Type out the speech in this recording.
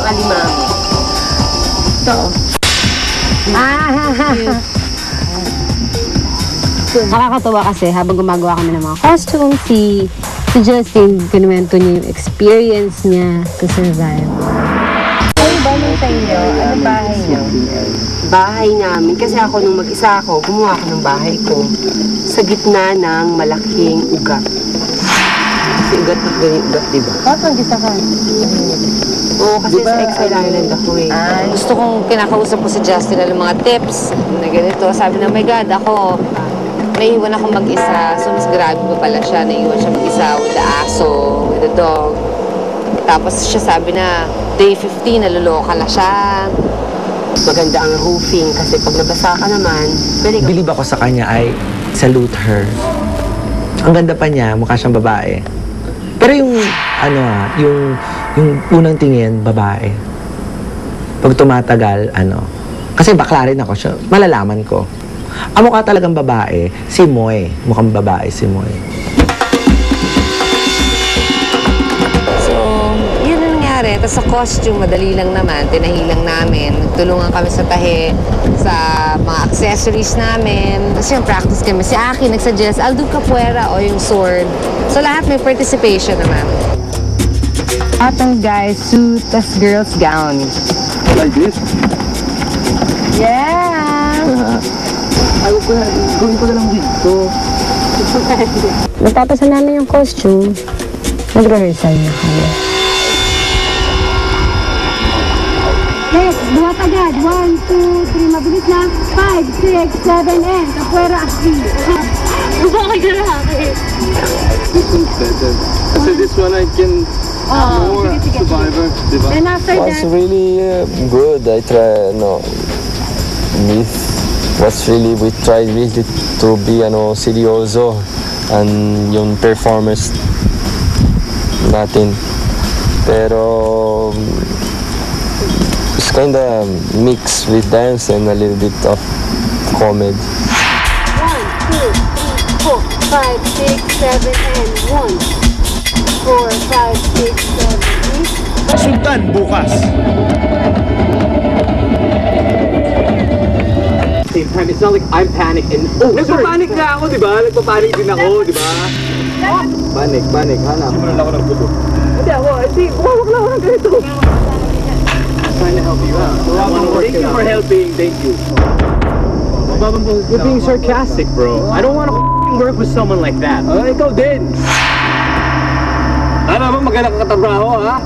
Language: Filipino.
alimami. Ito. Nakakatuwa kasi habang gumagawa kami ng mga costume, si Justin, kinuwento niya yung experience niya to survive. Ano ba nung sa inyo? Ano bahay niyo? Bahay namin. Kasi ako nung mag-isa ako, gumawa ako ng bahay ko sa gitna ng malaking ugat. Kasi ugat na ugat, diba? Bakit kita ka? Oo, kasi sa Exile Island ako eh. Gusto kong kinakausap ko si Justin ng mga tips na ganito. Sabi na, oh my God, ako, naiiwan ako mag-isa. So, mas grabe pa pala siya. Naiiwan siya mag-isa with the aso, with the dog. Tapos siya sabi na, day 15, naluloka na siya. Maganda ang roofing kasi pag nabasa ka naman, pwede ka. Bilib ako sa kanya, I salute her. Ang ganda pa niya, mukha siyang babae. Pero yung, yung unang tingin, babae. Pag tumatagal, kasi bakla rin ako siya, malalaman ko. Ang mukha talagang babae, si Moy. Mukhang babae si Moy. So, yun ang nangyari. Tapos sa costume, madali lang naman. Tinahilang namin. Nagtulungan kami sa tahi, sa mga accessories namin. Tapos yung practice kami. Si Aki nagsuggest, I'll do capoeira o yung sword. So lahat may participation naman. Atong guys, suit, tas girl's gown. Like this? Yeah! Ayaw ko na, gawin ko na lang dito. Natapos na namin yung costume. Nag-rehearsal na kami. Yes, buhat agad. 1, 2, 3, mabilis na. 5, 6, 7, and capoeira asli. Bakit ka na This one's better. So this one I can more survivor, diba? Then after Was that, really good. I try we tried really to be seryoso and yung performance natin. Pero it's kinda mixed with dance and a little bit of comedy. 1, 2, 3, 4, 5, 6, 7, and 1. 4, 5, 6, 7, 8. Sultan bukas. Same time, it's not like I'm panicked and nagpapanik na ako, diba? Nagpapanik din ako, diba? Panik, hanap. Simulan ako ng gulo. Hindi, wawag lang ako ng ganito. Trying to help you out. Thank you for helping, thank you. You're being sarcastic, bro. I don't want to work with someone like that. Ikaw din. Ano ba, magalang katabraho, ha?